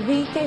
VK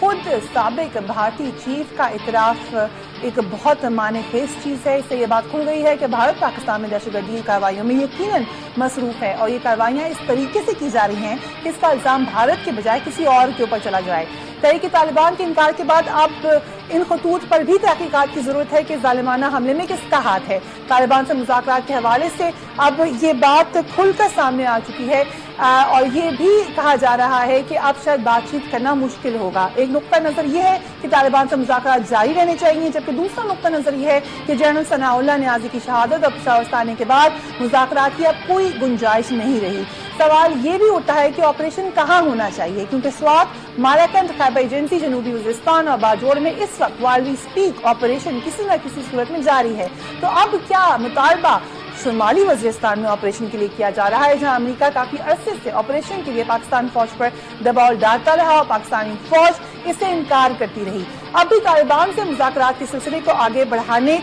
خود سابق بھارتی چیف کا اعتراف ایک بہت معنی خیز چیز ہے. اس سے یہ بات کھل گئی ہے کہ بھارت پاکستان میں دہشت گردی کی کارروائیوں میں یقیناً مصروف ہے اور یہ کارروائیاں اس طریقے سے کی جا رہی ہیں کہ اس کا الزام بھارت کے بجائے کسی اور کے اوپر چلا جائے. تحریک طالبان کے انکار کے بعد اب ان خطوط پر بھی تحقیقات کی ضرورت ہے کہ ظالمانہ حملے میں کس کا ہاتھ ہے. طالبان سے مذاکرات کے حوالے سے اب یہ بات کھل کر سامنے آ چکی ہے اور یہ بھی کہا جا رہا ہے کہ اب شاید بات چیت کرنا مشکل ہوگا. ایک نقطہ نظر یہ ہے کہ طالبان سے مذاکرات جاری رہنے چاہیے، جبکہ دوسرا نقطہ نظر یہ ہے کہ جنرل ثناء اللہ نیازی کی شہادت اور پشاور سے آنے کے بعد مذاکرات کی اب کوئی گنجائش نہیں رہی. سوال یہ بھی اٹھتا ہے کہ آپریشن کہاں ہونا چاہیے، کیونکہ سوات، مالاکنڈ، خیبر ایجنسی، جنوبی وزیرستان اور باجوڑ میں اس وقت وائل وی اسپیک آپریشن کسی نہ کسی صورت میں جاری ہے. تو اب کیا مطالبہ شمالی وزیرستان میں آپریشن کے لیے کیا جا رہا ہے، جہاں امریکہ کافی عرصے سے آپریشن کے لیے پاکستان فوج پر دباؤ ڈالتا رہا اور پاکستانی فوج اس سے انکار کرتی رہی. اب بھی طالبان سے مذاکرات کے سلسلے کو آگے بڑھانے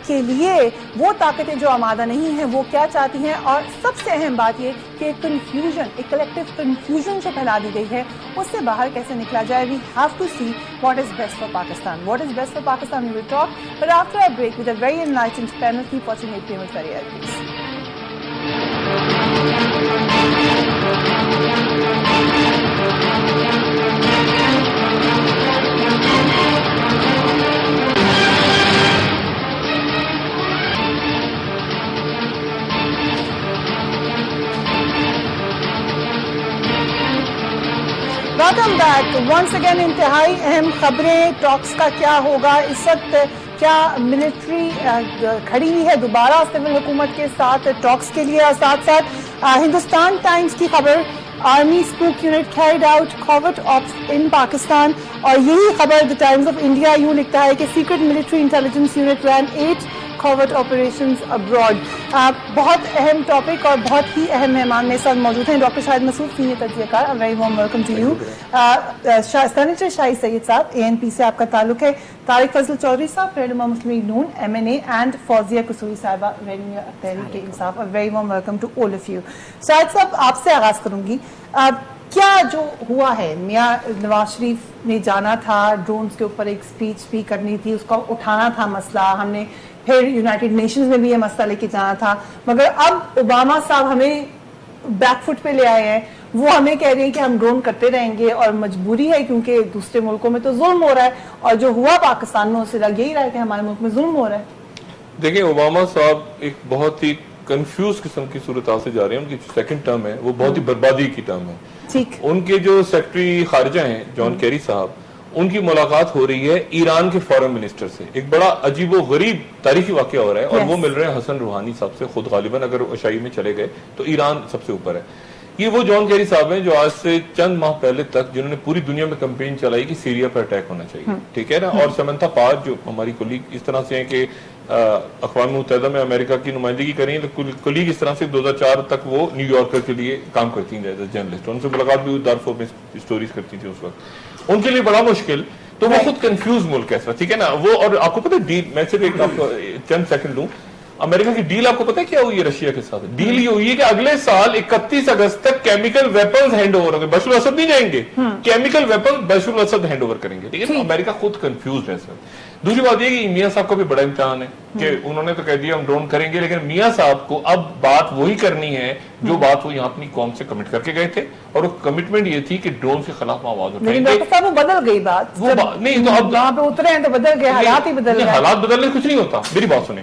کے لیے وہ طاقتیں جو آمادہ نہیں ہیں وہ کیا چاہتی ہیں، اور سب سے اہم بات یہ کہ ایک کلیکٹیو کنفیوژن جو پھیلا دی گئی ہے اس سے باہر کیسے نکلا جائے. We have to see what is best for Pakistan. What is best for Pakistan we will talk but after a break with a very enlightened panel. Keep watching APM with Faryal, please. Welcome back once again. انتہائی اہم خبریں. ٹاکس کا کیا ہوگا اس وقت؟ کیا military کھڑی ہوئی ہے دوبارہ سول حکومت کے ساتھ ٹاکس کے لیے؟ اور ساتھ ساتھ ہندوستان ٹائمز کی خبر، army spoke unit carried out covert آپس ان پاکستان، اور یہی خبر دا ٹائمز آف انڈیا یوں لکھتا ہے کہ سیکرٹ ملٹری انٹیلیجنس یونٹ رین 8 کوورٹ آپریشنز ابراڈ. بہت اہم ٹاپک اور بہت ہی اہم مہمان میرے ساتھ موجود ہیں. ڈاکٹر شاہد مسعود، سینئر تجزیہ کار. Very warm welcome to you. Senator Shahi Syed صاحب، ANP سے آپ کا تعلق ہے. طارق فضل چودھری صاحب، رہنما مسلم لیگ نون MNA، اینڈ فوزیہ قصوری صاحبہ، رہنما Tehreek Insaf. Very warm welcome to all of you. Shahid صاحب، آپ سے آغاز کروں گی. کیا جو ہوا ہے، میاں نواز شریف نے جانا تھا، ڈرونز کے اوپر ایک اسپیچ بھی کرنی تھی، اس کو اٹھانا تھا مسئلہ، ہم نے پھر یونائٹڈ نیشنز میں بھی یہ مسئلہ لے کے جانا تھا، مگر اب اوباما صاحب ہمیں بیک فٹ پہ لے آئے ہیں. وہ ہمیں کہہ رہے ہیں کہ ہم ڈرون کرتے رہیں گے اور مجبوری ہے کیونکہ دوسرے ملکوں میں تو ظلم ہو رہا ہے، اور جو ہوا پاکستان میں اسے لگ یہی رہا ہے کہ ہمارے ملک میں ظلم ہو رہا ہے. دیکھیں، اوباما صاحب ایک بہت ہی کنفیوز قسم کی صورتحال سے جا رہے ہیں. ان کی سیکنڈ ٹرم ہے وہ بہت ہی بربادی کی ٹرم ہے. ان کے جو سیکرٹری خارجہ ہیں جان کیری صاحب، ان کی ملاقات ہو رہی ہے ایران کے فارن منسٹر سے. ایک بڑا عجیب و غریب تاریخی واقعہ ہو رہا ہے، اور وہ مل رہے ہیں حسن روحانی صاحب سے. خود غالباً اگر عشائی میں چلے گئے تو ایران سب سے اوپر ہے. یہ وہ جان کیری صاحب ہیں جو آج سے چند ماہ پہلے تک جنہوں نے پوری دنیا میں کمپین چلائی کہ سیریا پر اٹیک ہونا چاہیے، ٹھیک ہے نا. اور سمنتھا پار جو ہماری کولیگ اس طرح سے ہیں کہ اقوام متحدہ میں امریکہ کی نمائندگی کریں، کولیگ اس طرح سے 2004 تک وہ نیو یارکر کے لیے کام کرتی ہیں ایز اے جرنلسٹ. ان سے ملاقات بھی دارفور میں اسٹوریز کرتی تھی اس وقت. ان کے لیے بڑا مشکل. تو وہ خود کنفیوز ملک ہے اس وقت، ٹھیک ہے نا. وہ اور آپ کو پتہ ہے ڈیل، میں صرف ایک آپ کو چند سیکنڈ دوں. امریکہ کی ڈیل آپ کو پتہ ہے کیا ہوئی ہے رشیا کے ساتھ؟ ڈیل یہ ہوئی ہے کہ اگلے سال 31 اگست تک کیمیکل ویپنز ہینڈ اوور ہوں گے. بشار الاسد نہیں جائیں گے، chemical weapons Bashar al-Assad hand over کریں گے، ٹھیک ہے. امریکہ خود کنفیوزڈ ہے اس وقت. دوسری بات یہ کہ میاں صاحب کا بھی بڑا امتحان ہے کہ انہوں نے تو کہہ دیا ہم ڈرون کریں گے، لیکن میاں صاحب کو اب بات وہی کرنی ہے جو بات وہ یہاں اپنی قوم سے کمٹ کر کے گئے تھے، اور وہ کمٹمنٹ یہ تھی کہ ڈرون کے خلاف آواز اٹھائیں گے. لیکن صاحب وہ بدل گئی بات، نہیں تو اب وہاں پہ اترے ہیں تو بدل گئے، حالات ہی بدل گئے. حالات بدلنے کچھ نہیں ہوتا. میری بات سنیں،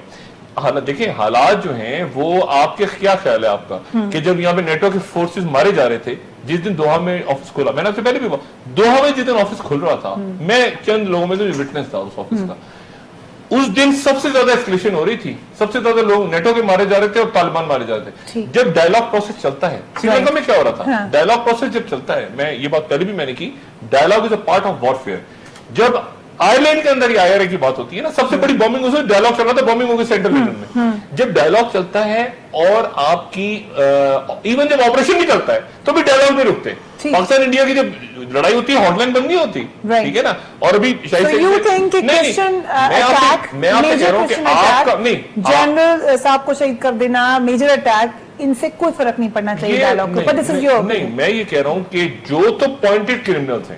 دیکھیں حالات جو ہیں وہ آپ کے کیا خیال ہے آپ کا کہ جب یہاں پہ نیٹو کے فورسز مارے جا رہے تھے، جس دن دوحہ میں آفس کھولا، میں نے آپ سے پہلے بھی بات، دوحہ میں جس دن آفس کھل رہا تھا، میں چند لوگوں میں سے وٹنس تھا اس آفس کا. اس دن سب سے زیادہ ایسکلیشن ہو رہی تھی، سب سے زیادہ لوگ نیٹو کے مارے جا رہے تھے اور طالبان مارے جا رہے تھے. جب ڈائلاگ پروسیس چلتا ہے، سری لنکا میں کیا ہو رہا تھا، ڈائلاگ پروسیس جب چلتا ہے، میں یہ بات پہلے بھی میں نے کی، dialogue is a part of warfare. جب آئرلینڈ کے اندر IRA کی بات ہوتی ہے نا، سب سے بڑی بومبنگ اس میں ڈائلاگ چل رہا تھا، بومبنگ ہوگی سینٹرل ریجن میں. جب ڈائلاگ چلتا ہے اور آپ کی ایون جب آپریشن بھی چلتا ہے تو بھی ڈائلاگ میں رکتے. پاکستان انڈیا کی جب لڑائی ہوتی ہے ہاٹ لائن بند نہیں ہوتی، ٹھیک ہے نا. اور ابھی جنرل صاحب کو شہید کر دینا، میجر اٹیک، ان سے کوئی فرق نہیں پڑنا چاہیے ڈائلاگ کو. نہیں، میں یہ کہہ رہا ہوں کہ جو تو پوائنٹڈ کرمنلز ہیں،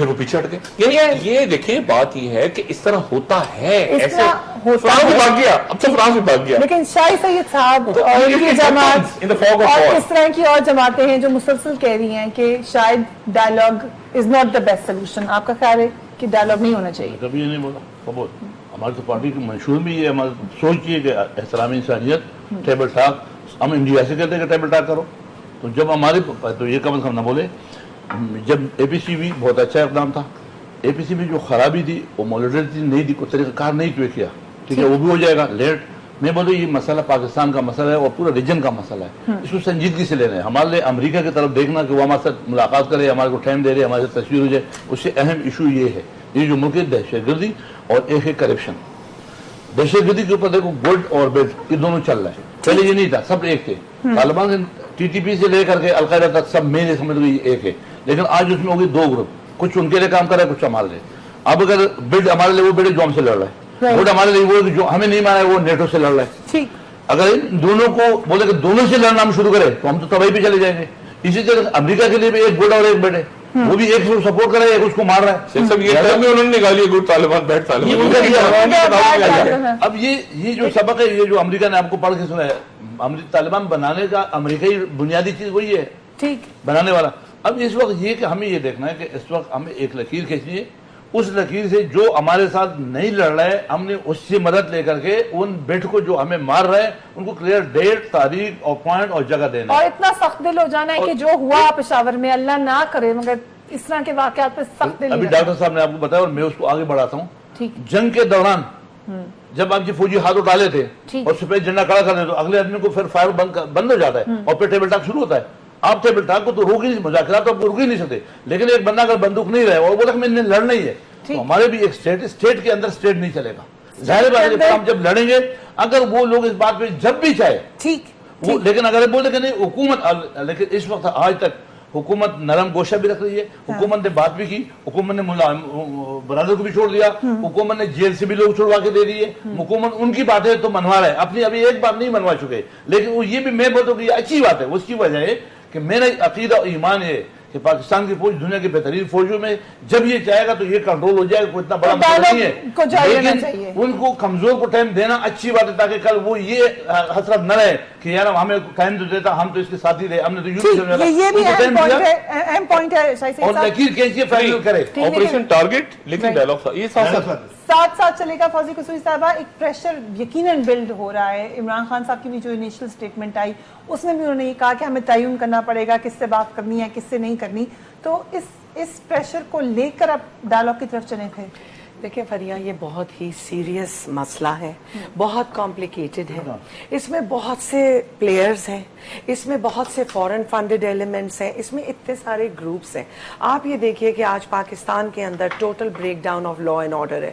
پھر وہ پیچھے ہٹ گئے. یعنی یہ دیکھیں بات یہ ہے کہ اس طرح ہوتا ہے, ایسے فرانس بھی بھاگ گیا, اب تو فرانس بھی بھاگ گیا. لیکن شاہی سید صاحب اور ان کی جماعت اور اس طرح کی اور جماعتیں ہیں جو مسلسل کہہ رہی ہیں کہ شاید dialogue is not the best solution. آپ کا خیال ہے کہ ڈائلاگ نہیں ہونا چاہیے؟ کبھی یہ نہیں بولا. ہماری تو پارٹی کی منشور بھی یہ ہماری سوچ یہ کہ احترام انسانیت, ٹیبل ٹاک. ہم انڈیا سے کہتے ہیں کہ ٹیبل ٹاک کرو, تو جب ہمارے تو یہ کم از کم نہ بولے. جب اے پی سی بھی بہت اچھا اقدام تھا, اے پی سی میں جو خرابی تھی وہ موڈلٹی نہیں دی, کوئی طریقہ کار نہیں کیا, ٹھیک ہے, وہ بھی ہو جائے گا لیٹ. میں بولوں یہ مسئلہ پاکستان کا مسئلہ ہے اور پورا ریجن کا مسئلہ ہے, اس کو سنجیدگی سے لینا ہے. ہمارے لیے امریکہ کی طرف دیکھنا کہ وہ ہمارے ساتھ ملاقات کرے, ہمارے کو ٹائم دے رہے, ہمارے ساتھ تصویر ہو جائے, اس سے اہم ایشو یہ ہے یہ جو ملک ہے دہشت گردی اور ایک ہے کرپشن. دہشت گردی کے اوپر دیکھو گولڈ اور بیڈ یہ دونوں چل رہا ہے. پہلے یہ نہیں تھا, سب ایک تھے. طالبان سے ٹی ٹی پی سے لے کر کے القاعدہ تک سب میں سمجھ گئی ایک ہے, لیکن آج اس میں ہوگی دو گروپ, کچھ ان کے لیے کام کر رہا ہے, کچھ ہمارے لیے. اب اگر بڈ ہمارے لیے وہ بڈ جو ہم سے لڑ رہا ہے, ووٹ ہمارے لیے وہ جو ہمیں نہیں مارا ہے وہ نیٹو سے لڑ رہا ہے. اگر ان دونوں کو بولے کہ دونوں سے لڑنا ہم شروع کریں تو ہم تو تباہی پہ چلے جائیں گے. اسی طرح امریکہ کے لیے بھی ایک گڈ اور ایک بیڈ ہے, وہ بھی ایک کو سپورٹ کر رہا ہے, ایک اس کو مار رہا ہے. سب یہ انہوں نے نکالی گڈ طالبان بیڈ طالبان. اب یہ جو سبق ہے یہ جو امریکہ نے آپ کو پڑھ کے سنا ہے, طالبان بنانے کا امریکائی بنیادی چیز وہی ہے, ٹھیک بنانے والا. اب اس وقت یہ کہ ہمیں یہ دیکھنا ہے کہ اس وقت ہمیں ایک لکیر کھینچنی ہے, اس لکیر سے جو ہمارے ساتھ نہیں لڑ رہا ہے ہم نے اس سے مدد لے کر کے ان بیٹ کو جو ہمیں مار رہا ہے ان کو کلیئر ڈیٹ, تاریخ اور پوائنٹ اور جگہ دینا. اور اتنا سخت دل ہو جانا ہے کہ جو ہوا پشاور میں اللہ نہ کرے مگر اس طرح کے واقعات پہ سخت دل. ابھی ڈاکٹر صاحب نے آپ کو بتایا اور میں اس کو آگے بڑھاتا ہوں. جنگ کے دوران جب آپ کی فوجی ہاتھ اٹھا لیتے اور سفید جھنڈا کھڑا کر دیتے تو اگلے آدمی کو پھر فائر بند ہو جاتا ہے اور پھر ٹیبل ٹاک شروع ہوتا ہے. آپ ٹیبل ٹاک کو تو روک ہی نہیں, مذاکرات تو آپ کو روک ہی نہیں سکتے, لیکن ایک بندہ اگر بندوق نہیں رہے اور بولا کہ میں نے لڑنا ہی ہے تو ہمارے بھی ایک اسٹیٹ کے اندر اسٹیٹ نہیں چلے گا. ظاہر بات ہے ہم جب لڑیں گے اگر وہ لوگ اس بات پہ جب بھی چاہے لیکن اگر بولتے کہ نہیں حکومت, لیکن اس وقت آج تک حکومت نرم گوشہ بھی رکھ رہی ہے, حکومت نے بات بھی کی, حکومت نے برادر کو بھی چھوڑ دیا, حکومت نے جیل سے بھی لوگ چھوڑوا کے دے دیے, حکومت ان کی باتیں تو منوا رہا ہے, اپنی ابھی ایک بات نہیں منوا چکے, لیکن وہ یہ بھی میں بولتا ہوں کہ یہ اچھی بات ہے. اس کی وجہ ہے کہ میرا عقیدہ اور ایمان ہے کہ پاکستان کی فوج دنیا کی بہترین فوجوں میں جب یہ چاہے گا تو یہ کنٹرول ہو جائے گا, کوئی اتنا بڑا مسئلہ نہیں ہے, لیکن ان کو کمزور کو ٹائم دینا اچھی بات ہے تاکہ کل وہ یہ حسرت نہ رہے کہ یار ہمیں ٹائم تو دیتا, ہم تو اس کے ساتھ ہی رہے, ہم نے تو یہ بھی اہم پوائنٹ ہے اور لکیر کھینچیے فائنل کرے آپریشن ٹارگٹ, لیکن ڈائلاگ یہ ساتھ ساتھ چلے گا. فوزی قصوری صاحبہ ایک پریشر یقیناً بلڈ ہو رہا ہے. عمران خان صاحب کی بھی جو انیشل سٹیٹمنٹ آئی اس میں بھی انہوں نے یہ کہا کہ ہمیں تعین کرنا پڑے گا کس سے بات کرنی ہے کس سے نہیں کرنی, تو اس پریشر کو لے کر اب ڈائلاگ کی طرف چلیں پھر. دیکھیں فریہ یہ بہت ہی سیریس مسئلہ ہے, بہت کمپلیکیٹڈ ہے, اس میں بہت سے پلیئرز ہیں, اس میں بہت سے فورن فنڈڈ ایلیمنٹس ہیں, اس میں اتنے سارے گروپس ہیں. آپ یہ دیکھیے کہ آج پاکستان کے اندر total breakdown of law and order ہے.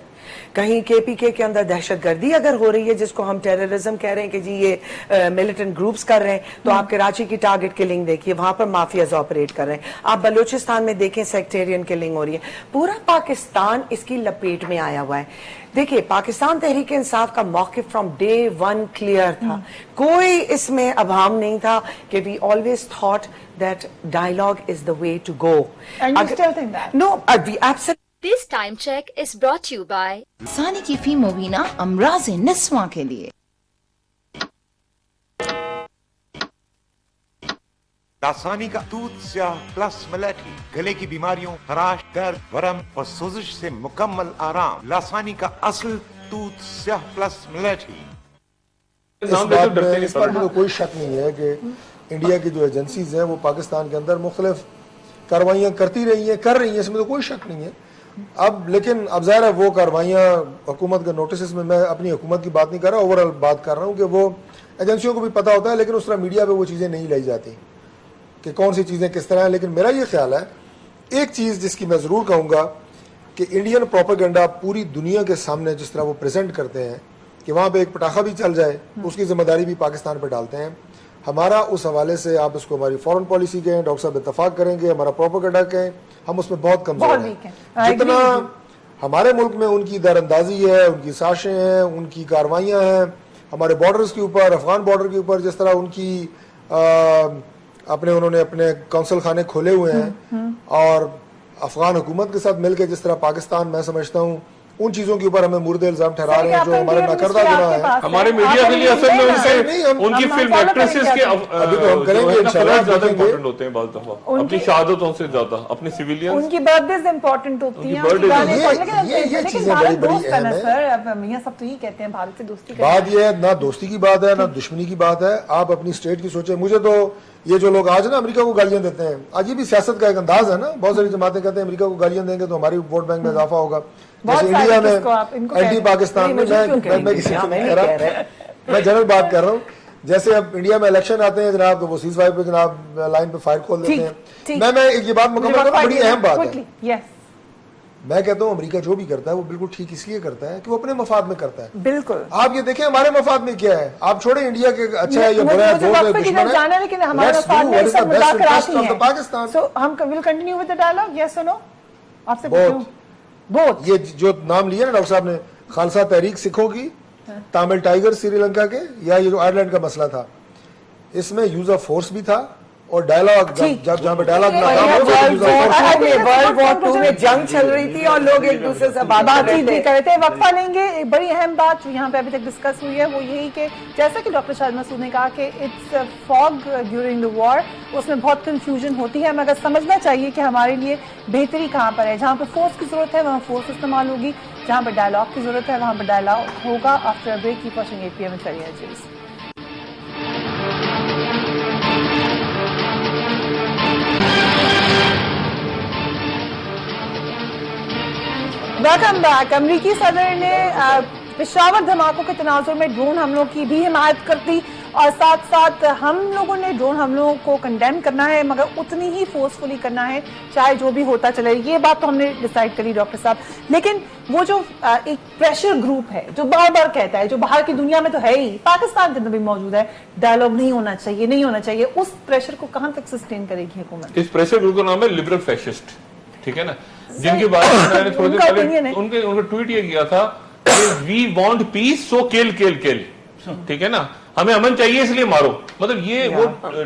کہیں کے پی کے اندر دہشت گردی اگر ہو رہی ہے جس کو ہم ٹیررزم کہہ رہے ہیں کہ جی یہ ملیٹنٹ گروپس کر رہے ہیں, تو آپ کراچی کی ٹارگٹ کلنگ دیکھیے, وہاں پر مافیاز آپریٹ کر رہے ہیں. آپ بلوچستان میں دیکھیں سیکٹیرین کلنگ ہو رہی ہے. پورا پاکستان اس کی لپیٹ میں آیا ہوا ہے. دیکھیے پاکستان تحریک انصاف کا موقف فرام ڈے ون کلیئر تھا, کوئی اس میں ابہام نہیں تھا کہ we always thought that dialogue is the way to go. No we absolutely. This time check is brought to you by ثانی کی فی مبینہ امراض نسواں کے لیے. لاسانی کا دودھ سیاہ پلس ملیٹھی گلے کی بیماریوں, خراش, درد, ورم اور سوزش سے مکمل آرام. لاسانی کا اصل دودھ سیاہ پلس ملیٹھی. اس بات میں کوئی شک نہیں ہے کہ انڈیا کی جو ایجنسیز ہیں وہ پاکستان کے اندر مختلف کاروائیاں کرتی رہی ہیں, کر رہی ہیں, اس میں تو کوئی شک نہیں ہے. اب لیکن اب ظاہر ہے وہ کاروائیاں حکومت کے نوٹسز میں اپنی حکومت کی بات نہیں کر رہا, اوورآل بات کر رہا ہوں کہ وہ ایجنسیوں کو بھی پتہ ہوتا ہے, لیکن اس طرح میڈیا پہ وہ چیزیں نہیں لائی جاتی کہ کون سی چیزیں کس طرح ہیں. لیکن میرا یہ خیال ہے ایک چیز جس کی میں ضرور کہوں گا کہ انڈین پروپیگنڈا پوری دنیا کے سامنے جس طرح وہ پریزنٹ کرتے ہیں کہ وہاں پہ ایک پٹاخہ بھی چل جائے اس کی ذمہ داری بھی پاکستان پہ ڈالتے ہیں. ہمارا اس حوالے سے آپ اس کو ہماری فورن پالیسی کہیں, ڈاکٹر صاحب اتفاق کریں گے, ہمارا پروپیگنڈا کہیں, ہم اس میں بہت کمزور ہیں. جتنا ہمارے ملک میں ان کی دار اندازی ہے, ان کی سازشیں ہیں, ان کی کاروائیاں ہیں ہمارے بارڈرز کے اوپر, افغان بارڈر کے اوپر, جس طرح ان کی انہوں نے اپنے کونسل خانے کھولے ہوئے ہیں اور افغان حکومت کے ساتھ مل کے جس طرح پاکستان میں سمجھتا ہوں ان چیزوں کے اوپر ہمیں مورد الزام ٹھہرا رہے ہیں جو ہمارے ناکردہ گناہ ہیں. ہمارے میڈیا کے لیے اصل میں ان کی فلم ایکٹریسز کے ابھی تو ہم کریں گے انشاءاللہ زیادہ امپورٹنٹ ہوتے ہیں بعض دفعہ اپنی شہادتوں سے زیادہ اپنی سویلین ان کی برتھ ڈیز امپورٹنٹ ہوتی ہیں. یہ چیزیں بڑی بڑی اہم ہیں. سر میاں سب تو یہی کہتے ہیں بھارت سے دوستی کریں. بات یہ ہے نہ دوستی کی بات ہے نہ دشمنی کی بات ہے. آپ اپنی اسٹیٹ کی سوچیں. مجھے تو یہ جو لوگ آج نا امریکہ کو گالیاں دیتے ہیں, آج یہ بھی سیاست کا ایک انداز ہے نا. بہت ساری جماعتیں کہتے ہیں امریکہ کو گالیاں دیں گے تو ہماری ووٹ بینک میں اضافہ ہوگا. جیسے انڈیا میں اینٹی پاکستان میں میں کسی کو نہیں کہہ رہا, میں جنرل بات کر رہا ہوں. جیسے اب انڈیا میں الیکشن آتے ہیں جناب تو وہ سیز فائر پہ جناب لائن پہ فائر کھول دیتے ہیں. میں یہ بات مکمل کروں, بڑی اہم بات ہے. میں کہتا ہوں امریکہ جو بھی کرتا ہے وہ بالکل ٹھیک اس لیے کرتا ہے کہ وہ اپنے مفاد میں کرتا ہے. بالکل. آپ یہ دیکھیں ہمارے مفاد میں کیا ہے. آپ چھوڑیں انڈیا کے اچھا ہے یا برا ہے, دوست ہے, دشمن ہے, لیکن ہمارے مفاد میں سب مذاکرات ہیں. پاکستان سو ہم will continue with the dialogue. Yes اور نو. آپ سے پوچھوں بہت یہ جو نام لیا نا ڈاکٹر صاحب نے, خالصہ تحریک سکھوں کی, تامل ٹائگر سری لنکا کے, یا یہ جو آئرلینڈ کا مسئلہ تھا, اس میں یوز آف فورس بھی تھا اور ڈائلاگ جب جہاں پہ ڈائلاگ ورلڈ وار 2 میں جنگ چل رہی تھی اور لوگ ایک دوسرے سے بات چیت کر رہے تھے. وقفہ لیں گے. ایک بڑی اہم بات جو یہاں پہ ابھی تک ڈسکس ہوئی ہے وہ یہی کہ جیسا کہ ڈاکٹر شاہد مسعود نے کہا کہ اٹس فاگ ڈیورنگ دا وار, اس میں بہت کنفیوژن ہوتی ہے. مگر سمجھنا چاہیے کہ ہمارے لیے بہتری کہاں پر ہے. جہاں پہ فورس کی ضرورت ہے وہاں فورس استعمال ہوگی, جہاں پہ ڈائلاگ کی ضرورت ہے وہاں پہ ڈائلاگ ہوگا. After break keep watching 8 PM چلیے. Welcome back. امریکی صدر نے پشاور دھماکوں کے تناظر میں ڈرون حملوں کی بھی حمایت کر دی اور ساتھ ساتھ ہم لوگوں نے ڈرون حملوں کو کنڈیم کرنا ہے مگر اتنی ہی فورسفلی کرنا ہے چاہے جو بھی ہوتا چلے. یہ بات تو ہم نے ڈیسائیڈ کری ڈاکٹر صاحب. لیکن وہ جو ایک پریشر گروپ ہے جو بار بار کہتا ہے, جو باہر کی دنیا میں تو ہے ہی, پاکستان کے اندر بھی موجود ہے, ڈائلاگ نہیں ہونا چاہیے, نہیں ہونا چاہیے, اس پریشر کو کہاں تک سسٹین کرے گی حکومت؟ اس پریشر گروپ کا نام ہے لبرل فیشسٹ. ٹھیک ہے نا, جن کے بارے میں نے تھوڑی دیر پہلے ان کا ٹویٹ یہ کیا تھا کہ وی وانٹ پیس سو کل کل کل. ٹھیک ہے نا, ہمیں امن چاہیے اس لیے مارو. مطلب یہ وہ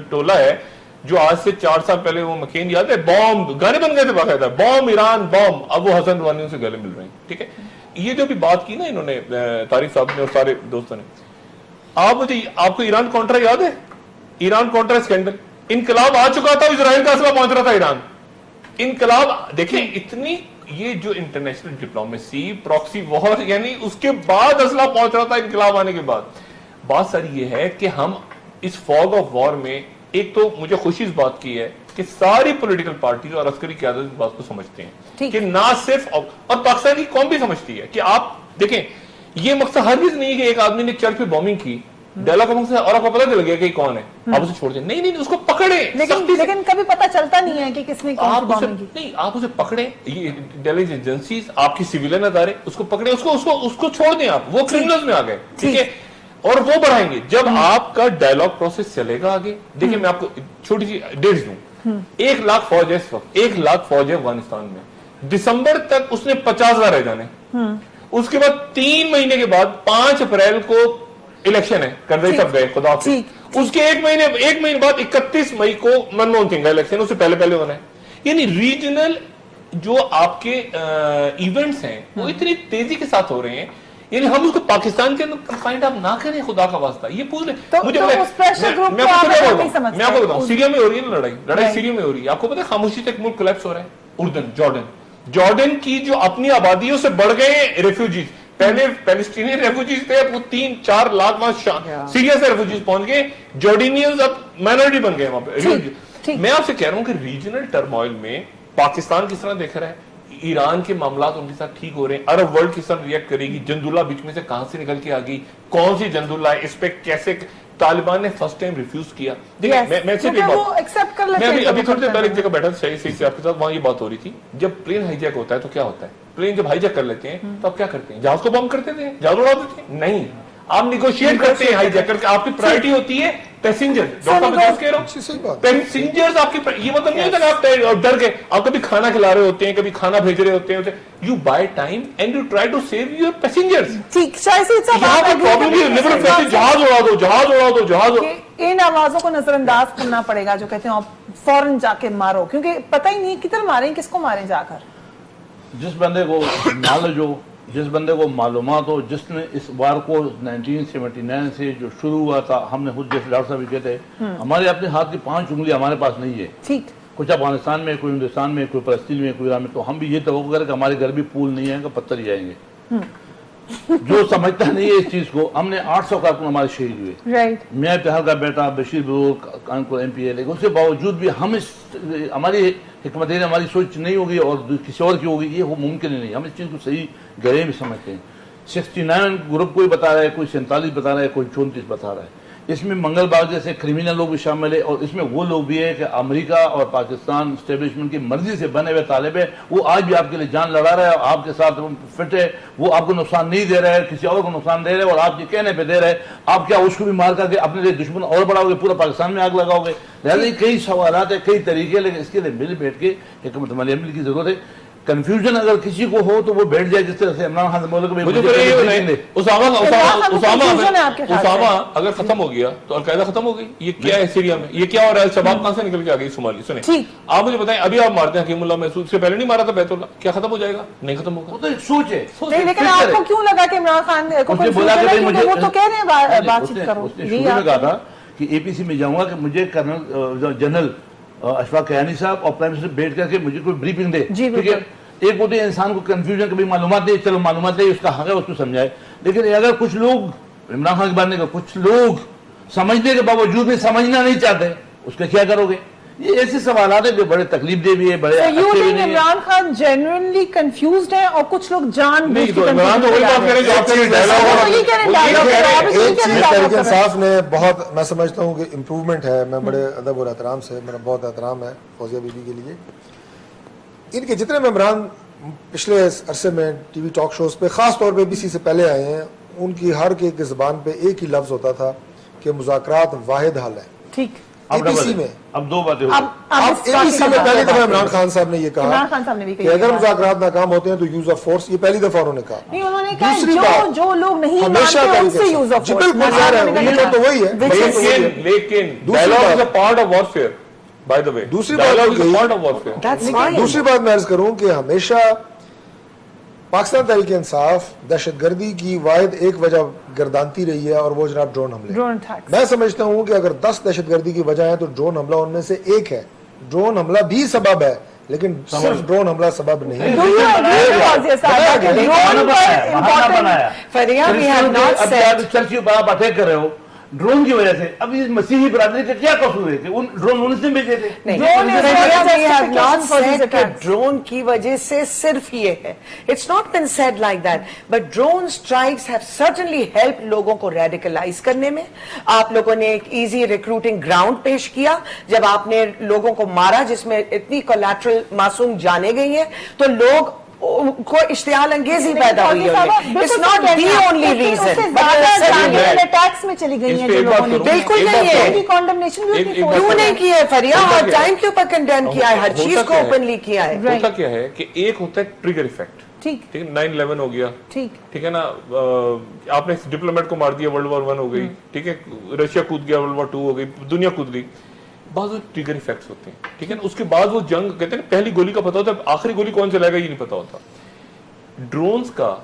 ٹولہ ہے جو آج سے 4 سال پہلے وہ مکین یاد ہے بام گانے بن گئے تھے باقاعدہ, بام ایران بام, اب وہ حسن روحانی سے گلے مل رہے ہیں. ٹھیک ہے, یہ جو بھی بات کی نا انہوں نے طارق صاحب نے اور سارے دوستوں نے, آپ کو ایران کانٹرا یاد ہے؟ ایران کانٹرا اسکینڈل, انقلاب آ چکا تھا, اسرائیل کا اسلحہ پہنچ رہا تھا ایران. انقلاب دیکھیں اتنی یہ جو انٹرنیشنل ڈپلومیسی پراکسی وار, یعنی اس کے بعد اسلحہ پہنچ رہا تھا انقلاب آنے کے بعد. بات ساری یہ ہے کہ ہم اس فوگ آف وار میں ایک تو مجھے خوشی اس بات کی ہے کہ ساری پولیٹیکل پارٹیز اور عسکری قیادت اس بات کو سمجھتے ہیں کہ نہ صرف, اور پاکستان کی قوم بھی سمجھتی ہے کہ آپ دیکھیں یہ مقصد ہرگز نہیں ہے کہ ایک آدمی نے چرچ پہ بومنگ کی ڈیلا کا مقصد اور آپ کو پتہ چل گیا کہ کون ہے, آپ اسے چھوڑ دیں. نہیں اس کو پکڑیں. لیکن کبھی پتہ چلتا نہیں ہے کہ کس نے کون سی بومنگ کی. نہیں, آپ اسے پکڑیں. یہ انٹیلیجنس ایجنسیز, آپ کی سویلین ادارے, اس کو پکڑیں, اس کو چھوڑ دیں. آپ وہ کرمنلز میں آ گئے. ٹھیک ہے, اور وہ بڑھائیں گے جب آپ کا ڈائلاگ پروسیس چلے گا آگے. دیکھیں میں آپ کو چھوٹی سی ڈیٹس دوں. 1 لاکھ فوج ہے اس وقت, 1 لاکھ فوج ہے افغانستان میں. دسمبر تک اس نے 50,000 رہ جانے. اس کے بعد 3 مہینے کے بعد 5 اپریل کو الیکشن ہے, کرزئی سب گئے خدا حافظ. اس کے ایک مہینے بعد 31 مئی کو منموہن سنگھ کا الیکشن, اس سے پہلے ہونا ہے. یعنی ریجنل جو آپ کے ایونٹس ہیں وہ اتنی تیزی کے ساتھ ہو رہے ہیں, یعنی ہم اس کو پاکستان کے اندر فائنڈ اپ نہ کریں خدا کا واسطہ. یہ پوچھ لیں میں آپ کو بتاؤں, سیریا میں ہو رہی ہے لڑائی سیریا میں ہو رہی ہے. آپ کو پتا ہے خاموشی سے ایک ملک کولیپس ہو رہا ہے, اردن, جارڈن کی جو اپنی آبادی ہے اس سے بڑھ گئے ریفیوجیز. پہلے پیلسٹینین ریفیوجیز تھے, اب وہ 3-4 لاکھ وہاں سیریا سے ریفیوجیز پہنچ گئے. جارڈینیز اب مائنورٹی بن گئے وہاں پہ. میں آپ سے کہہ رہا ہوں کہ ریجنل ٹرموائل میں پاکستان کس طرح دیکھ رہا ہے, ایران کے معاملات ان کے ساتھ ٹھیک ہو رہے ہیں, عرب ورلڈ کس طرح ریئیکٹ کرے گی, جندولہ بیچ میں سے کہاں سے نکل کے آ گئی, کون سی جندولہ ہے, اس پہ کیسے طالبان نے فرسٹ ٹائم ریفیوز کیا. میں ابھی تھوڑی دیر پہلے ایک جگہ بیٹھا صحیح سے آپ کے ساتھ, وہاں یہ بات ہو رہی تھی جب پلین ہائی جیک ہوتا ہے تو کیا ہوتا ہے, پلین جب ہائی جیک کر لیتے ہیں تو آپ کیا کرتے ہیں, جہاز کو بم کر دیتے ہیں, جہاز اڑا دیتے ہیں. نہیں, آپ نیگوشیٹ کرتے ہیں ہائی جیکر کے, آپ کی پرائرٹی ہوتی ہے پیسنجر. ڈاکٹر میں دوست کہہ رہا ہوں پیسنجرز آپ کی, یہ مطلب نہیں ہوتا کہ آپ ڈر گئے, آپ کبھی کھانا کھلا رہے ہوتے ہیں, کبھی کھانا بھیج رہے ہوتے ہیں, you buy time and you try to save your passengers. ٹھیک, یہاں پر پرابلم یہ جہاز اڑا دو, جہاز اڑا دو, جہاز. ان آوازوں کو نظر انداز کرنا پڑے گا جو کہتے ہیں آپ فوراً جا کے مارو, کیونکہ پتہ ہی نہیں کدھر ماریں, کس کو ماریں جا کر. جس بندے کو نالج ہو, جس بندے کو معلومات ہو, جس نے اس وار کو 1979 سے جو شروع ہوا تھا, ہم نے خود جیسے ڈاکٹر صاحب بھی کہتے ہیں ہمارے اپنے ہاتھ کی 5 انگلی ہمارے پاس نہیں ہے. ٹھیک, کچھ افغانستان میں, کوئی ہندوستان میں, کوئی فلسطین میں, کوئی ایران میں, تو ہم بھی یہ توقع کریں کہ ہمارے گھر بھی پول نہیں آئیں گے, پتھر ہی آئیں گے. جو سمجھتا نہیں ہے اس چیز کو, ہم نے 800 کارکن ہمارے شہید ہوئے. رائٹ, میاں اتحاد کا بیٹا بشیر بزرگ کانپور ایم پی ہے, لیکن اس کے باوجود بھی ہم ہماری حکمت ہماری سوچ نہیں ہوگی اور کسی اور کی ہوگی, یہ ممکن ہی نہیں. ہم اس چیز کو صحیح گہرے میں سمجھتے ہیں. 69 گروپ کوئی بتا رہا ہے, کوئی 47 بتا رہا ہے, کوئی 34 بتا رہا ہے. اس میں منگل باغ جیسے کرمینل لوگ بھی شامل ہے, اور اس میں وہ لوگ بھی ہے کہ امریکہ اور پاکستان اسٹیبلشمنٹ کی مرضی سے بنے ہوئے طالب ہے. وہ آج بھی آپ کے لیے جان لڑا رہا ہے, آپ کے ساتھ فٹ ہے, وہ آپ کو نقصان نہیں دے رہا ہے, کسی اور کو نقصان دے رہے ہیں, اور آپ کے کہنے پہ دے رہے ہیں. آپ کیا اس کو بھی مار کر کے اپنے لیے دشمن اور بڑھاؤ گے, پورا پاکستان میں آگ لگاؤ گے؟ لہٰذا کئی سوالات ہیں, کئی طریقے, لیکن اس کے لیے مل بیٹھ کے حکمت عملی کی ضرورت ہے. کنفیوژن اگر کسی کو ہو تو وہ بیٹھ جائے, جس طرح سے عمران خان اسامہ اگر ختم ہو گیا تو القاعدہ ختم ہو گئی. یہ کیا ہے سیریا میں, یہ کیا ہو رہا ہے, الشباب کہاں سے نکل کے آ گئی صومالی. سنیں, آپ مجھے بتائیں, ابھی آپ مارتے ہیں حکیم اللہ محسود, سے پہلے نہیں مارا تھا بیت اللہ, کیا ختم ہو جائے گا؟ نہیں ختم ہوگا. وہ تو ایک سوچ ہے. لیکن آپ کو کیوں لگا کہ عمران خان کو وہ تو کہہ رہے ہیں بات چیت کرو. اس نے شروع میں کہا تھا کہ اے پی سی میں جاؤں گا کہ مجھے کرنل جنرل اشفاق کیانی صاحب اور پرائم منسٹر بیٹھ کر کے مجھے کوئی بریفنگ دے. ٹھیک ہے, ایک ہوتے ہیں انسان کو کنفیوژن, کبھی معلومات نہیں, چلو معلومات نہیں, اس کا حق ہے, اس کو سمجھائے. لیکن اگر کچھ لوگ عمران خان کے بارے میں, کچھ لوگ سمجھنے کے باوجود بھی سمجھنا نہیں چاہتے, اس کا کیا کرو گے؟ یہ ایسے سوالات ہیں جو بڑے تکلیف دہ بھی ہے, بڑے اچھے بھی نہیں. عمران خان جینوئنلی کنفیوزڈ ہے, اور کچھ لوگ جان ایک چیز تحریک انصاف نے بہت, میں سمجھتا ہوں کہ امپروومنٹ ہے. میں بڑے ادب اور احترام سے, میرا بہت احترام ہے فوزیہ بی بی کے لیے. ان کے جتنے ممبران پچھلے عرصے میں ٹی وی ٹاک شوز پہ, خاص طور پہ بی سی سے پہلے آئے ہیں, ان کی ہر ایک کی زبان پہ ایک ہی لفظ ہوتا تھا کہ مذاکرات واحد حل ہے. ٹھیک, اے پی سی میں اب 2 باتیں ہو اب اے پی سی میں پہلی دفعہ عمران خان صاحب نے یہ کہا کہ اگر مذاکرات ناکام ہوتے ہیں تو یوز آف فورس, یہ پہلی دفعہ انہوں نے کہا. دوسری بات, جو لوگ نہیں مانتے ان سے یوز آف فورس, بالکل تو وہی ہے. لیکن dialogue is a part of warfare. By the way, دوسری بات میں عرض کروں کہ ہمیشہ پاکستان تحریک انصاف دہشت گردی کی واحد ایک وجہ گردانتی رہی ہے, اور وہ جناب ڈرون حملے. میں سمجھتا ہوں کہ اگر 10 دہشت گردی کی وجہ ہے تو ڈرون حملہ ان میں سے ایک ہے. ڈرون حملہ بھی سبب ہے, لیکن صرف ڈرون حملہ سبب نہیں. اٹیک کر رہے ہو ڈرون کی وجہ سے, اب اس مسیحی برادری کا کیا قصور ہے کہ ان ڈرون انہوں نے بھیجے تھے؟ ڈرون کی وجہ سے صرف یہ ہے, it's not been said like that, but drone strikes have certainly help لوگوں کو ریڈیکلائز کرنے میں. آپ لوگوں نے ایک ایزی ریکروٹنگ گراؤنڈ پیش کیا جب آپ نے لوگوں کو مارا جس میں اتنی کولیٹرل معصوم جانے گئی ہیں, تو لوگ کو اشتعال انگیزی پیدا ہوئی ہے. It's not the only reason. Tax میں چلی گئی ہیں جو لوگوں نے, بالکل نہیں ہے. کیوں نہیں کیا ہے فریہ, ہر ٹائم کے اوپر کنڈیم کیا ہے, ہر چیز کو اوپنلی کیا ہے. ہوتا کیا ہے کہ ایک ہوتا ہے ٹریگر ایفیکٹ. ٹھیک ہے, 9/11 ہو گیا, ٹھیک ہے نا, آپ نے ڈپلومیٹ کو مار دیا, World War I ہو گئی, ٹھیک ہے, رشیا کود گیا, World War II ہو گئی, دنیا کود گئی. بعض ٹریگر ایفیکٹس ہوتے ہیں, ٹھیک ہے نا. اس کے بعد وہ جنگ کہتے ہیں پہلی گولی کا پتا ہوتا ہے, آخری گولی کون چلائے گا یہ نہیں پتا ہوتا. ڈرونز کا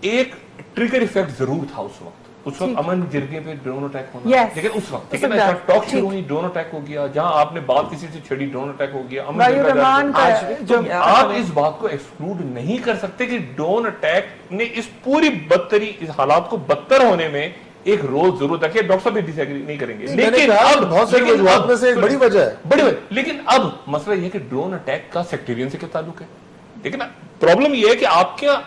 ایک ٹریگر ایفیکٹ ضرور تھا اس وقت امن جرگے پہ ڈرون اٹیک ہونا, لیکن اس وقت ٹھیک ہے نا, ٹاک شروع ہوئی, ڈرون اٹیک ہو گیا, جہاں آپ نے بات کسی سے چھڑی ڈرون اٹیک ہو گیا. آپ اس بات کو ایکسکلوڈ نہیں کر سکتے کہ ڈرون اٹیک نے اس پوری بدتری, اس حالات کو بدتر ہونے میں ایک رول ضرور تھا. کہ ڈاکٹر صاحب بھی ڈس ایگری نہیں کریں گے, لیکن اب بہت ساری وجوہات میں سے ایک بڑی وجہ ہے. لیکن اب مسئلہ یہ ہے کہ ڈرون اٹیک کا سیکٹیرین سے کیا تعلق ہے, ٹھیک ہے نا. پرابلم یہ ہے کہ آپ کیا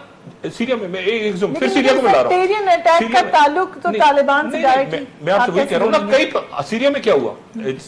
سیریا میں پھر سیریا کو ملا رہا ہوں, سیرین اٹیک کا تعلق تو طالبان سے ڈائریکٹلی. میں آپ سے وہی کہہ رہا ہوں نا, کئی سیریا میں کیا ہوا,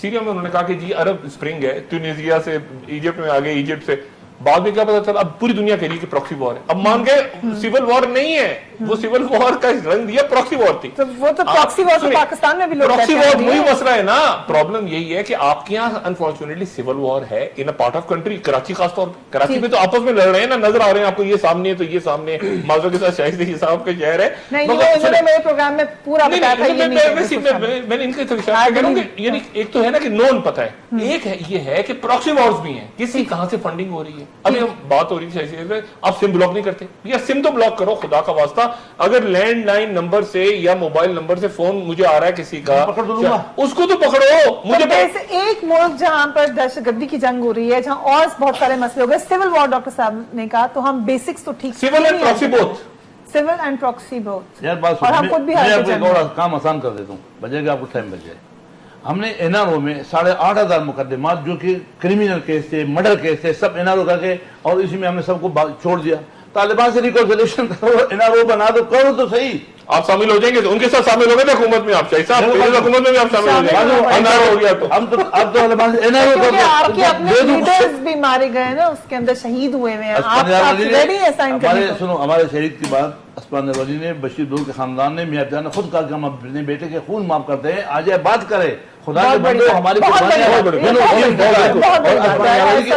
سیریا میں انہوں نے کہا کہ جی عرب اسپرنگ ہے, ٹونیزیا سے ایجپٹ میں آگے, ایجپٹ سے بعد میں کیا پتا چلا اب پوری دنیا کہہ رہی ہے کہ پراکسی وار ہے. اب مان گئے سول وار نہیں ہے, وہ سول وار کا رنگ دیا پراکسی وار تھی. وہ تو پراکسی وار تو پاکستان میں بھی لوگ پراکسی وار وہی مسئلہ ہے نا. پرابلم یہی ہے کہ آپ کے یہاں انفارچونیٹلی سول وار ہے in part of country, Karachi خاص طور پہ. کراچی میں تو آپس میں لڑ رہے ہیں نا, نظر آ رہے ہیں آپ کو, یہ سامنے ہے تو یہ سامنے, معذرت کے ساتھ شاہد صاحب کا شہر ہے. میرے پروگرام میں پورا بتایا تھا, میں نے ان کے یعنی ایک تو ہے نا کہ نون پتہ ہے, ایک ہے یہ ہے کہ پراکسی وارز بھی ہیں, کسی کہاں سے فنڈنگ ہو رہی ہے. ابھی بات ہو رہی ہے آپ سم بلاک نہیں کرتے, یا سم تو بلاک کرو خدا کا واسطہ. اگر لینڈ لائن نمبر سے یا موبائل نمبر سے فون مجھے آ رہا ہے کسی کا, اس کو تو پکڑو. مجھے ایک ملک جہاں پر دہشت گردی کی جنگ ہو رہی ہے, جہاں اور بہت سارے مسئلے ہو گئے, سول وار ڈاکٹر صاحب نے کہا, تو ہم بیسکس تو ٹھیک, civil and proxy both, civil and proxy both. یار بات اور ہم خود بھی کام آسان کر دیتا ہوں, بجے گا آپ کو ٹائم بچ جائے. ہم نے این آر او میں 8,500 مقدمات جو کہ کرمینل کیس تھے, مرڈر کیس تھے, سب این آر او کر کے, اور اسی میں ہم نے سب کو چھوڑ دیا. طالبان سے ریکنسیلیشن کرو, این آر او بنا دو, کرو تو صحیح. آپ شامل ہو جائیں گے, ان کے ساتھ شامل ہو گئے حکومت میں. آپ شاہی صاحب حکومت میں بھی آپ شامل ہو جائیں گے. ہم تو اب تو طالبان سے این آر او آپ کے اپنے لیڈرز بھی مارے گئے نا, اس کے اندر شہید ہوئے ہیں. ہمارے شہید کی بات اسمان ولی نے, بشیر دور کے خاندان نے, میاں جان نے خود کہا کہ ہم اپنے بیٹے کے خون معاف کرتے ہیں. آج بات کرے خدا کے بندے, ہماری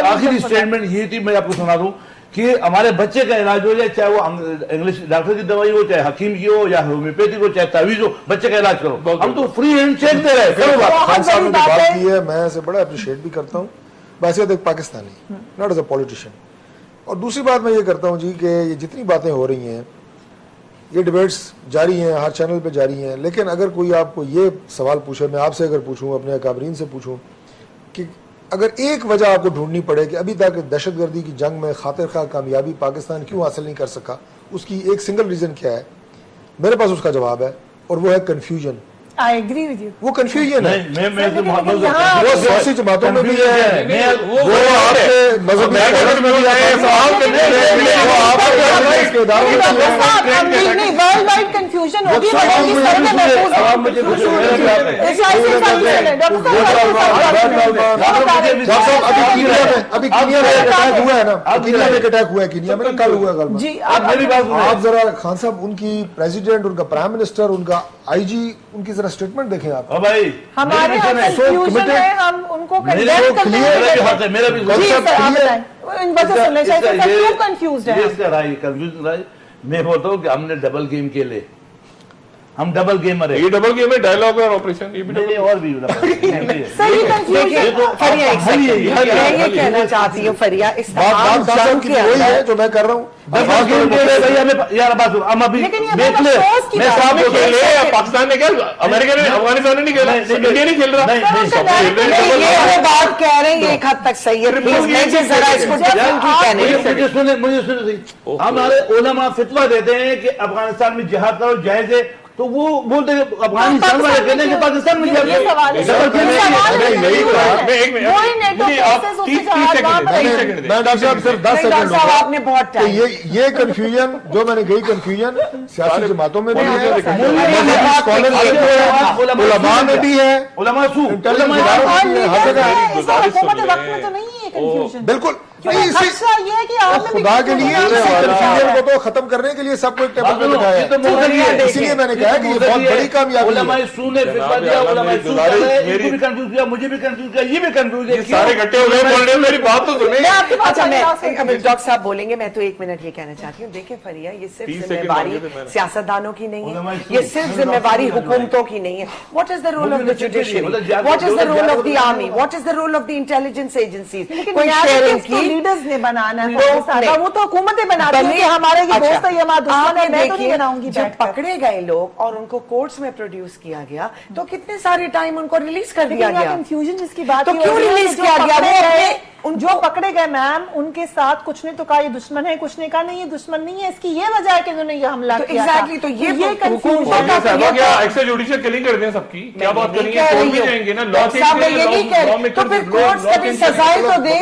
آخری اسٹیٹمنٹ یہ تھی, میں آپ کو سنا دوں کہ ہمارے بچے کا علاج ہو جائے, چاہے وہ انگلش ڈاکٹر کی دوائی ہو, چاہے حکیم کی ہو, یا ہومیوپیتھی ہو, چاہے تعویذ ہو, بچے کا علاج کرو. ہم تو فری ہینڈ چیک دے رہے ہیں. خان صاحب نے بات کی ہے, میں اسے بڑا اپریشیٹ بھی کرتا ہوں, بحیثیت ایک Pakistani, not as a politician. اور دوسری بات میں یہ کرتا ہوں جی کہ یہ جتنی باتیں ہو رہی ہیں, یہ ڈیبیٹس جاری ہیں, ہر چینل پہ جاری ہیں, لیکن اگر کوئی آپ کو یہ سوال پوچھے, میں آپ سے اگر پوچھوں, اپنے اکابرین سے پوچھوں کہ اگر ایک وجہ آپ کو ڈھونڈنی پڑے کہ ابھی تک دہشت گردی کی جنگ میں خاطر خواہ کامیابی پاکستان کیوں حاصل نہیں کر سکا, اس کی ایک سنگل ریزن کیا ہے, میرے پاس اس کا جواب ہے, اور وہ ہے confusion. I agree with you. وہ کنفیوژن ہے, وہ سیاسی جماعتوں میں بھی ہے, وہ آپ کے مذہبی ورلڈ وائڈ کنفیوژن ہوگی. ابھی کینیا میں اٹیک ہوا ہے نا, کینیا میں اٹیک ہوا ہے, کینیا میں کل ہوا ہے. جی آپ ذرا خان صاحب, ان کی پریزیڈنٹ, ان کا پرائم منسٹر, ان کا آئی جی, ان کی ذرا اسٹیٹمنٹ دیکھیں آپ. ہمارے کنفیوژن ہے, ہم ان کو کنڈیم کرتے ہیں. میرا بھی میں بولتا ہوں کہ ہم نے ڈبل گیم کھیلے, ہم ڈبل گیمر ہیں. یہ ڈبل گیم ہے, ڈائلاگ اور آپریشن, یہ بھی اور بھی یہ کہنا چاہتی ہوں فریا, اس وہی ہے جو میں کر رہا ہوں. پاکستان نے کیا, امریکہ نے, افغانستان نے نہیں کھیلا, انڈیا نہیں کھیل رہا. یہ بات کہہ رہے ہیں, ایک حد تک صحیح ہے. مجھے سنیں, ہمارے علماء فتویٰ دیتے ہیں کہ افغانستان میں جہاد کرو, جائز ہے, تو وہ بولتے ہیں افغانستان والے کہتے ہیں کہ پاکستان میں یہ کنفیوژن جو میں نے کہی, کنفیوژن سیاسی جماعتوں میں بھی ہے, علماء میں بھی ہے, بالکل. خدا کے لیے کنفیوژن کو تو ختم کرنے کے لیے سب کو ایک ٹیبل پہ بٹھایا ہے, اسی لیے میں نے کہا کہ یہ بہت بڑی کامیابی ہے. مجھے بھی کنفیوز کیا, یہ بھی کنفیوز ہے, سارے اکٹھے ہو گئے بول رہے ہیں, میری بات تو سنیں. اچھا ڈاکٹر صاحب بولیں گے, میں تو 1 منٹ یہ کہنا چاہتی ہوں. دیکھیں فریا, یہ صرف ذمہ داری سیاستدانوں کی نہیں ہے, یہ صرف ذمہ داری حکومتوں کی نہیں ہے. What is the role of the judiciary, what is the role of the army, what is the role of the intelligence agencies. کوئی شیئرنگ کی لیڈرز نے بنانا ہے, وہ تو حکومتیں بناتی ہیں. ہمارے یہ دوست ہے, یہ ہمارا دشمن ہے, میں تو نہیں بناؤں گی. جب پکڑے گئے لوگ اور ان کو کورٹس میں پروڈیوس کیا گیا, تو کتنے سارے ٹائم ان کو ریلیز کر دیا گیا. کنفیوژن جس کی بات, تو کیوں ریلیز کیا گیا؟ جو پکڑے گئے میم, ان کے ساتھ کچھ نے تو کہا یہ دشمن ہے, کچھ نے کہا نہیں یہ دشمن نہیں ہے. اس کی یہ وجہ ہے کہ انہوں نے یہ حملہ کیا. ایگزیکٹلی, تو یہ کنفیوژن کیا ایکسٹرا جوڈیشل کلنگ کر دیں سب کی, کیا بات کریں گے, کون بھی جائیں گے نا, لا چینج تو پھر کورٹس کبھی سزائیں تو دے,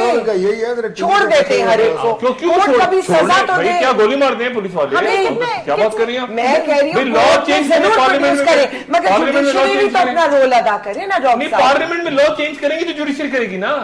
چھوڑ دیتے ہیں ہر ایک کو. کورٹ کبھی سزا تو دے, کیا گولی مار دیں پولیس والے, کیا بات کر رہی ہیں. میں کہہ رہی ہوں لا چینج ضرور پروڈیوس کریں, مگر جوڈیشری بھی تو اپنا رول ادا کرے نا. پارلیمنٹ میں لا چینج کریں گے تو جوڈیشری کرے گی نا.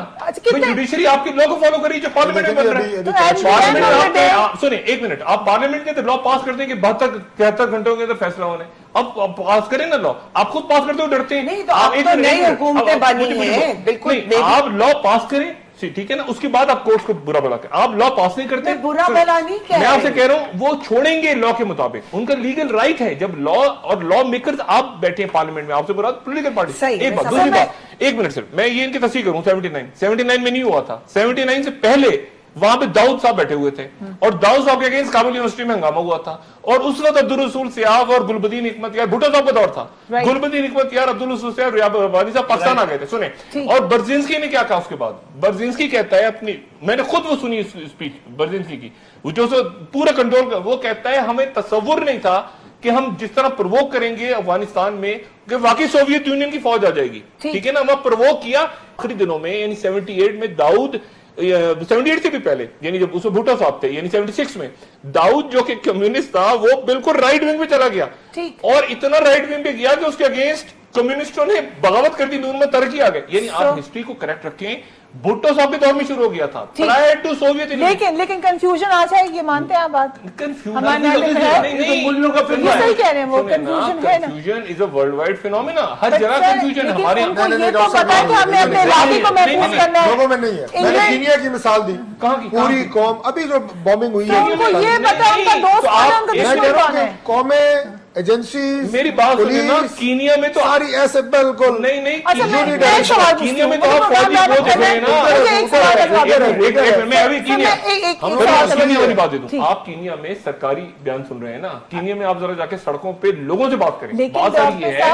جوڈیشری آپ کی لو کو فالو کریے جو پارلیمنٹ میں بن رہا ہے. پارلیمنٹ سنیں ایک منٹ, آپ پارلیمنٹ کے اندر لا پاس کرتے ہیں کہ 72-73 گھنٹوں کے اندر فیصلہ ہونے, اب پاس کریں نا لا, آپ خود پاس کرتے ہو ڈرتے ہیں. نہیں تو اب تو نئی حکومتیں بنی ہیں, بالکل آپ لا پاس کریں ٹھیک ہے نا, اس کے بعد آپ کورٹس کو برا بلا کریں. آپ لا پاس نہیں کرتے, برا بلا نہیں کہہ رہے, میں آپ سے کہہ رہا ہوں وہ چھوڑیں گے لا کے مطابق, ان کا لیگل رائٹ ہے. جب لا اور لا میکرز آپ بیٹھے ہیں پارلیمنٹ میں, آپ سے برا پولیٹیکل پارٹی. ایک بات, دوسری بات, ایک منٹ صرف میں یہ ان کی تصحیح کروں, 79 میں نہیں ہوا تھا, 79 سے پہلے وہاں پہ داؤد صاحب بیٹھے ہوئے تھے, اور داؤد صاحب کے اگینسٹ کابل یونیورسٹی میں ہنگامہ ہوا تھا, اور اس وقت عبدالرسول سیاف اور گلبدین حکمت یار, بھٹو صاحب کا دور تھا, گلبدین حکمت یار, عبدالرسول سیاف, ریاض ربانی صاحب پاکستان آ گئے تھے. سنیں, اور برزینسکی نے کیا کہا اس کے بعد, برزینسکی کہتا ہے اپنی, میں نے خود وہ سنی اسپیچ برزینسکی کی, جو پورا کنٹرول کر, وہ کہتا ہے ہمیں تصور نہیں تھا کہ ہم جس طرح پرووک کریں گے افغانستان میں کہ واقعی سوویت یونین کی فوج آ جائے گی. ٹھیک ہے نا, وہ پرووک کیا آخری دنوں میں, یعنی 78 میں داؤد, 78 سے بھی پہلے, یعنی جب اس میں بھٹو صاحب تھے, یعنی 76 میں داؤد جو کہ کمیونسٹ تھا وہ بالکل رائٹ ونگ پہ چلا گیا, اور اتنا رائٹ ونگ پہ گیا کہ اس کے اگینسٹ کمیونسٹوں نے بغاوت کر دی, نون میں ترقی آ گئی. یعنی آپ ہسٹری کو کریکٹ رکھیں, بھٹو صاحب کے دور میں شروع ہو گیا تھا, prior to Soviet Union. لیکن کنفیوژن آ جائے, یہ مانتے ہیں آپ بات, confusion is a world wide phenomena, ہر جگہ کنفیوژن ہے. ہمارے یہ تو پتا ہے کہ ہم نے اپنے علاقے کو محفوظ کرنا ہے, لوگوں میں نہیں ہے. میں نے کینیا کی مثال دی, پوری قوم ابھی جو بومبنگ ہوئی ہے, ان کو یہ پتا ان کا دوست کون ہے, ان کا دشمن کون ہے. قومیں, ایجنسیز, میری بات سنیں نا, کینیا میں تو ساری ایسے بالکل نہیں, کینیا میں تو آپ فوجی وہ دیکھ رہے ہیں نا. میں ابھی کینیا والی بات دے دوں, آپ کینیا میں سرکاری بیان سن رہے ہیں نا, کینیا میں آپ ذرا جا کے سڑکوں پہ لوگوں سے بات کریں, بات ساری یہ ہے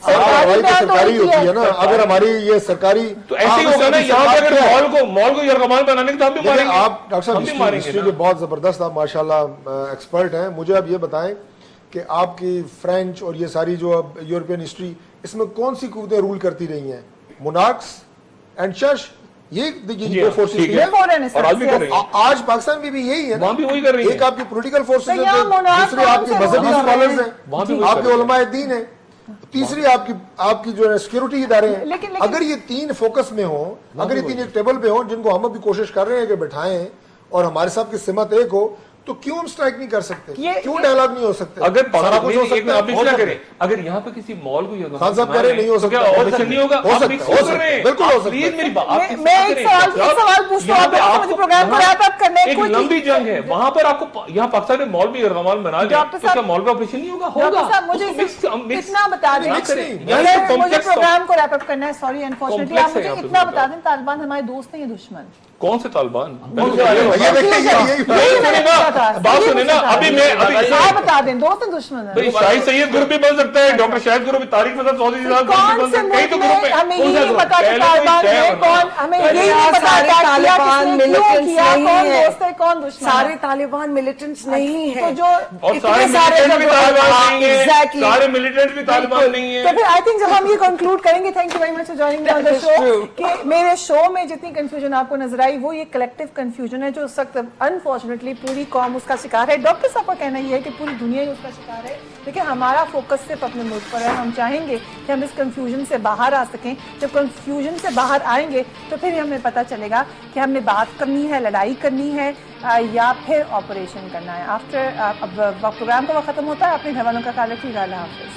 سرکاری ہوتی ہے نا, اگر ہماری یہ سرکاری تو ایسے ہی ہوگا نا. یہاں پہ اگر مال کو یرغمال بنانے کے تو ہم بھی ماریں گے. آپ ڈاکٹر صاحب ہسٹری کے بہت زبردست, آپ ماشاءاللہ ایکسپرٹ ہیں, مجھے اب یہ بتائیں کہ آپ کی فرینچ اور یہ ساری جو اب یورپین ہسٹری, اس میں کون سی قوتیں رول کرتی رہی ہیں, مونارکس اینڈ چرچ, یہ دو فورسز تھی ہیں. آج پاکستان میں بھی یہی ہے نا, ایک آپ کی پولیٹیکل فورسز ہیں, دوسرے آپ کے مذہبی اسکالرز ہیں, آپ کے علماء دین ہیں, تیسری آپ کی جو ہے سیکیورٹی ادارے ہیں. اگر یہ تین فوکس میں ہوں, اگر یہ تین ایک ٹیبل پہ ہوں, جن کو ہم ابھی کوشش کر رہے ہیں کہ بٹھائیں, اور ہمارے ساتھ کی سمت ایک ہو, تو کیوں ہم سٹرائک نہیں کر سکتے, کیوں ڈائیلاگ نہیں ہو سکتے؟ اگر سارا کچھ ہو سکتا ہے, کریں اگر یہاں پہ کسی مال کو خان صاحب کہہ رہے نہیں ہو سکتا, نہیں ہوگا, ہو سکتا ہے, بالکل ہو سکتا ہے. میں ایک سوال پوچھتا ہوں, مجھے پروگرام کو ریپ اپ کرنے ایک لمبی جنگ ہے, وہاں پر آپ کو یہاں پاکستان میں مال میں یرغمال بنا دیا, اس کا مال کا آپریشن نہیں ہوگا. ہوگا, مجھے اتنا بتا دیں, مجھے پروگرام کو ریپ اپ کرنا ہے, سوری انفارچونیٹلی آپ مجھے اتنا بتا دیں, طالبان ہمارے دوست ہیں یا دشمن؟ کون سے طالبان؟ بات سنیں نا, ابھی بتا دیں دوست دشمن ہے. شاہد سید گروپ بھی بن سکتا ہے, ڈاکٹر شاہد گروپ, طارق مذہب سعودی صاحب بن سکتے ہیں, کئی تو گروپ ہیں. ہمیں یہ نہیں پتا کہ طالبان ہے کون, ہمیں یہ نہیں پتا کہ طالبان ملیٹنٹس نہیں ہے, دوست ہے کون دشمن. سارے طالبان ملیٹنٹس نہیں ہیں, اور سارے ملیٹنٹ بھی طالبان نہیں ہیں, سارے ملیٹنٹ بھی طالبان نہیں ہیں. تو پھر آئی تھنک جب ہم یہ کنکلوڈ کریں گے, thank you very much for joining on the show, کہ میرے شو میں جتنی کنفیوژن آپ کو نظر آئی وہ یہ کلیکٹیو کنفیوژن ہے جو اس وقت انفارچونیٹلی پوری قوم اس کا شکار ہے. ڈاکٹر صاحب کا کہنا یہ ہے کہ پوری دنیا ہی اس کا شکار ہے, لیکن ہمارا فوکس صرف اپنے ملک پر ہے. ہم چاہیں گے کہ ہم اس کنفیوژن سے باہر آ سکیں. جب کنفیوژن سے باہر آئیں گے تو پھر ہمیں پتہ چلے گا کہ ہم نے بات کرنی ہے, لڑائی کرنی ہے, یا پھر آپریشن کرنا ہے. اب پروگرام کا وقت ختم ہوتا ہے, اپنے گھر والوں کا خیال رکھیے گا. اللہ حافظ.